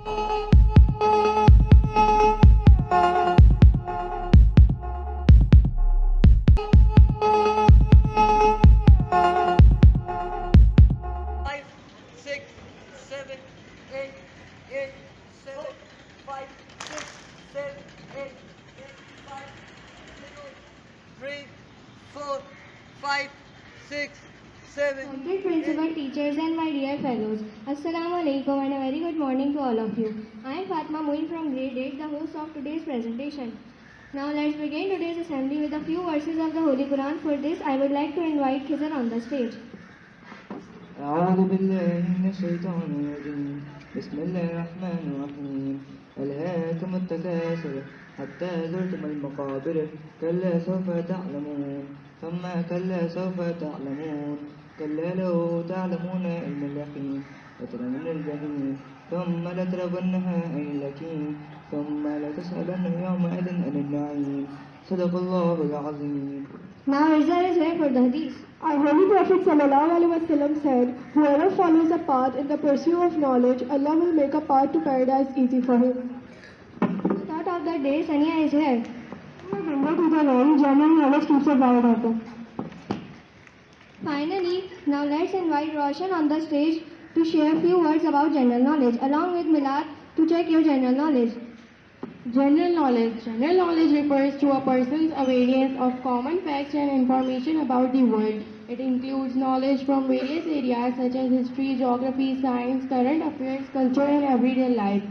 Five, six, seven, eight, eight, seven, five, six, seven, eight, five, zero, 3, 4, 5, 6, 7. Respected principal, teachers and my dear fellows, Assalamu alaikum and a very good morning to all of you. I am Fatma Moin from Grade 8, the host of today's presentation. Now let's begin today's assembly with a few verses of the Holy Quran. For this, I would like to invite Khizr on the stage. أعوذ بالله من الشيطان الرجيم بسم الله الرحمن الرحيم ألهاكم التكاثر حتى زرتم المقابر كلا سوف تعلمون ثم كلا سوف تعلمون كلا لو تعلمون علم اليقين لترون الجحيم ثم لترونها عين اليقين ثم لتسألن يومئذ عن النعيم صدق الله العظيم. Now Izzar is here for the hadith. Our Holy Prophet ﷺ said, whoever follows a path in the pursuit of knowledge, Allah will make a path to paradise easy for him. The thought of the day, Sania is here. Remember to the world, general knowledge keeps a bright open. Finally, now let's invite Roshan on the stage to share a few words about general knowledge, along with Milad to check your general knowledge. General knowledge. General knowledge refers to a person's awareness of common facts and information about the world. It includes knowledge from various areas such as history, geography, science, current affairs, culture, and everyday life.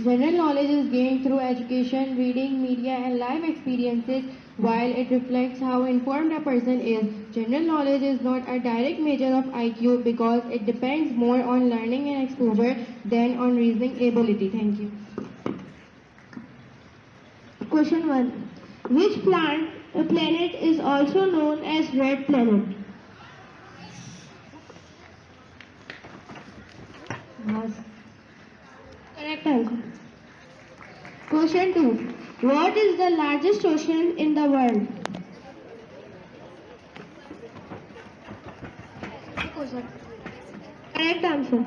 General knowledge is gained through education, reading, media, and life experiences, while it reflects how informed a person is. General knowledge is not a direct measure of IQ because it depends more on learning and exposure than on reasoning ability. Thank you. Question 1. Which planet is also known as red planet? Mars. Correct answer. Question 2. What is the largest ocean in the world? Correct answer.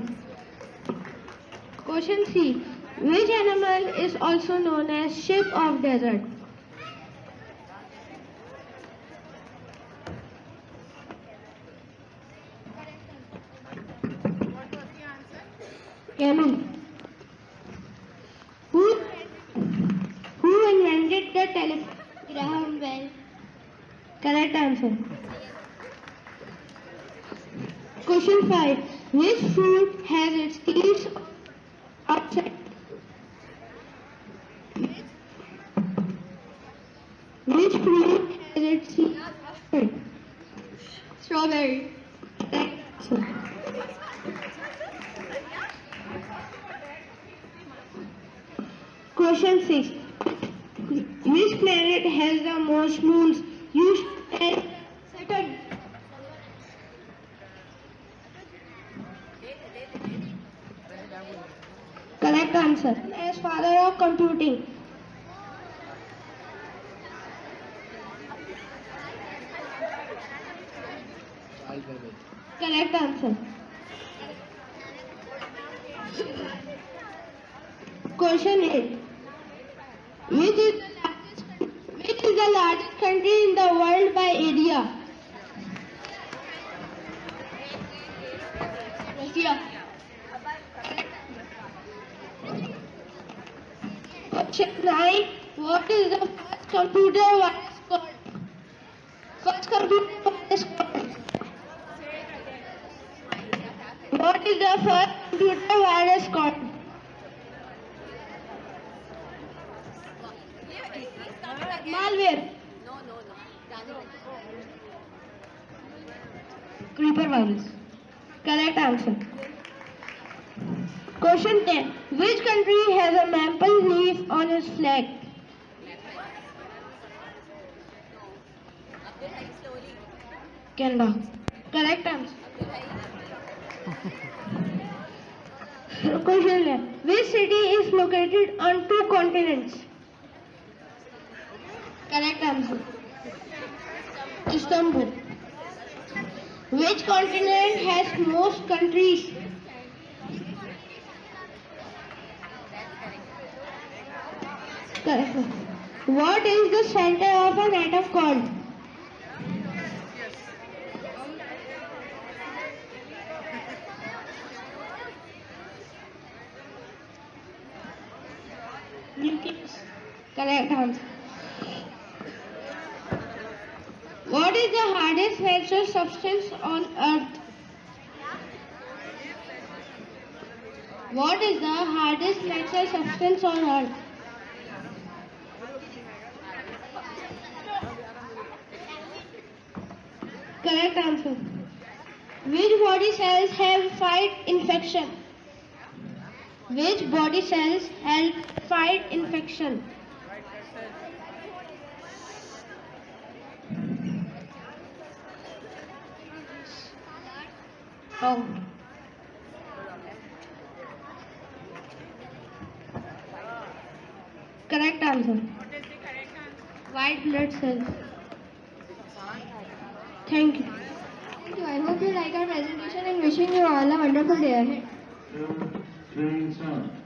Question 3. Which animal is also known as sheep of desert? Camel. Who invented the telephone? Graham Bell. Correct answer. Question 5. Which fruit has its seeds outside? Which fruit has its seeds outside? Strawberry. Correct answer. Question 6. Which planet has the most moons? You should tell Saturn. Correct answer. As father of computing. Correct answer. Question 8. Which is the largest country in the world by area? Russia. Question 9. What is the first computer virus called? First computer virus called? What is the first computer virus called? Malware. Creeper virus. Correct answer. Question 10. Which country has a maple leaf on its flag? Canada. Correct answer. Question 11. Which city is located on two continents? Correct answer. Istanbul. Which continent has most countries? Correct. What is the center of an atom called? Nucleus. Correct answer. What is the hardest natural substance on earth? What is the hardest natural substance on earth? Correct answer. Which body cells help fight infection? Which body cells help fight infection? How? Correct answer. White blood cells. Thank you. Thank you. I hope you like our presentation and wishing you all a wonderful day ahead. Two, three, start.